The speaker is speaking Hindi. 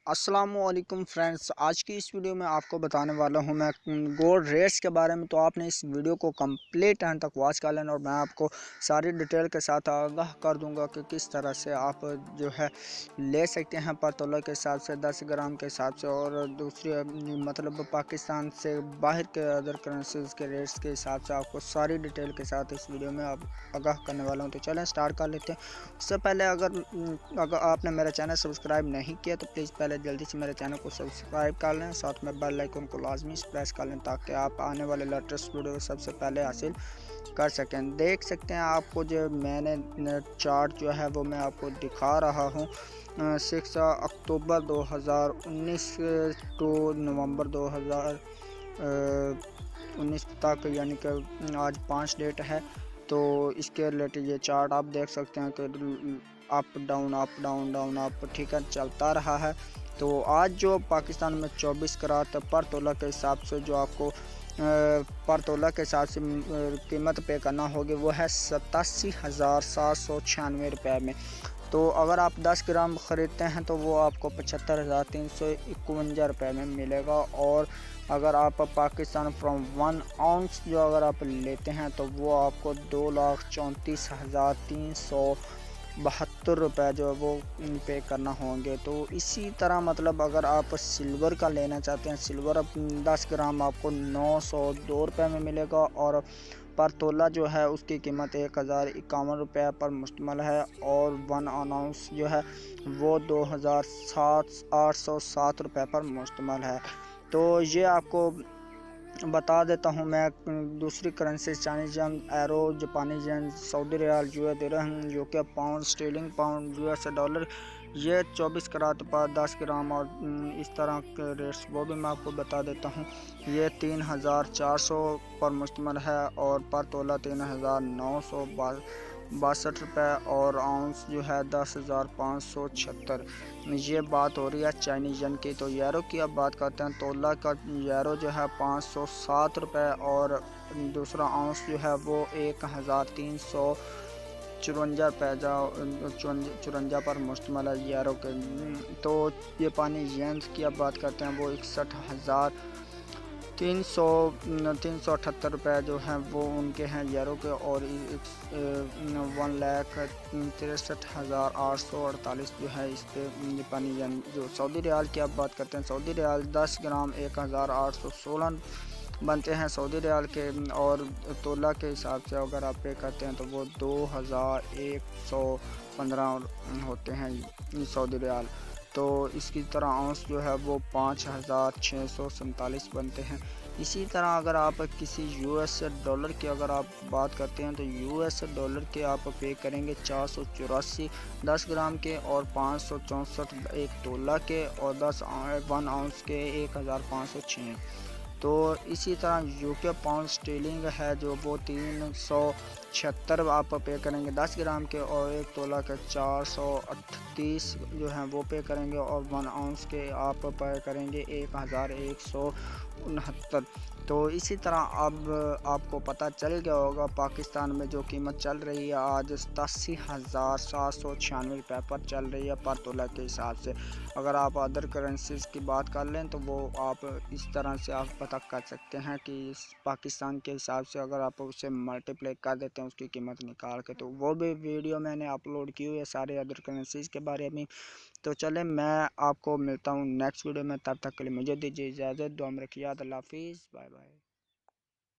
अस्सलामुअलैकुम फ्रेंड्स, आज की इस वीडियो में आपको बताने वाला हूं मैं गोल्ड रेट्स के बारे में। तो आपने इस वीडियो को कंप्लीट एंड तक वॉच कर लेना और मैं आपको सारी डिटेल के साथ आगाह कर दूंगा कि किस तरह से आप जो है ले सकते हैं पर तोला के हिसाब से, 10 ग्राम के हिसाब से, और दूसरी मतलब पाकिस्तान से बाहर के अदर करेंसीज के रेट्स के हिसाब से आपको सारी डिटेल के साथ इस वीडियो में आप आगाह करने वाला हूँ। तो चलें स्टार्ट कर लेते हैं। उससे पहले अगर आपने मेरा चैनल सब्सक्राइब नहीं किया तो प्लीज़ पहले जल्दी से मेरे चैनल को सब्सक्राइब कर लें, साथ में बेल आइकन को लाजमी प्रेस कर लें ताकि आप आने वाले लेटेस्ट वीडियो सबसे पहले हासिल कर सकें। देख सकते हैं आपको जो मैंने चार्ट जो है वो मैं आपको दिखा रहा हूँ। 6 अक्टूबर 2019 टू नवंबर 2019 तक, यानी कि आज 5 डेट है। तो इसके रिलेटेड ये चार्ट आप देख सकते हैं कि up down up down down up, ठीक है, चलता रहा है। तो आज जो पाकिस्तान में 24 करात पर तोला के हिसाब से जो आपको पर तोला के हिसाब से कीमत पे करना होगी वो है 87,796 रुपये में। तो अगर आप 10 ग्राम ख़रीदते हैं तो वो आपको 75,351 रुपये में मिलेगा। और अगर आप पाकिस्तान फ्रॉम 1 आउंस जो अगर आप लेते हैं तो वो आपको 2,34,372 रुपये जो है वो पे करना होंगे। तो इसी तरह मतलब अगर आप सिल्वर का लेना चाहते हैं, सिल्वर 10 ग्राम आपको 902 रुपये में मिलेगा और पर तोला जो है उसकी कीमत 1,051 रुपये पर मुश्तमिल है। और 1 अनाउंस जो है वो 2,807 रुपये पर मुश्तमिल है। तो ये आपको बता देता हूँ मैं दूसरी करेंसी, चाइनीज यन, एरो, जापानी yen, Saudi riyal, US dirham, UK pound, sterling pound, US dollar, ये 24 करात पर 10 ग्राम और इस तरह के रेट्स वो भी मैं आपको बता देता हूँ। ये 3,400 पर मुश्तमिल है और पर तोला 3,962 रुपये और आउंस जो है 10,576। ये बात हो रही है चाइनीज यन की। तो यूरो की अब बात करते हैं। तोला का यूरो जो है 507 रुपये और दूसरा आउंस जो है वो 1,354 रुपये पर मुश्तमिल है यूरो के। तो ये पानी येंस की अब बात करते हैं। वो 61,378 रुपये जो हैं वो उनके हैं यूरो के और 1,63,848 जो है इस पे पानी येन। जो सऊदी रियाल की अब बात करते हैं। सऊदी रियाल 10 ग्राम 1,816 बनते हैं सऊदी रियाल के और तोला के हिसाब से अगर आप पे करते हैं तो वो 2,115 होते हैं सऊदी रियाल। तो इसकी तरह आउंस जो है वो 5,647 बनते हैं। इसी तरह अगर आप किसी यूएस डॉलर की अगर आप बात करते हैं तो यूएस डॉलर के आप पे करेंगे 484 10 ग्राम के और 564 एक तोला के और 1 आउंस के 1,506। तो इसी तरह यूके पाउंड स्टीलिंग है जो वो 376 आप पे करेंगे 10 ग्राम के और एक तोला के 438 जो हैं वो पे करेंगे और 1 आउंस के आप पे करेंगे 1,169। तो इसी तरह अब आपको पता चल गया होगा पाकिस्तान में जो कीमत चल रही है आज 87,796 रुपये पर चल रही है पर तोला के हिसाब से। अगर आप अदर करेंसीज की बात कर लें तो वो आप इस तरह से आप पता कर सकते हैं कि पाकिस्तान के हिसाब से अगर आप उसे मल्टीप्लाई कर देते हैं उसकी कीमत निकाल के, तो वो भी वीडियो मैंने अपलोड की हुई है सारे अदर करेंसीज के बारे में। तो चले मैं आपको मिलता हूँ नेक्स्ट वीडियो में, तब तक के लिए मुझे दीजिए इजाज़त। दुआ में रखिए। अल्लाह हाफिज़, बाय बाय।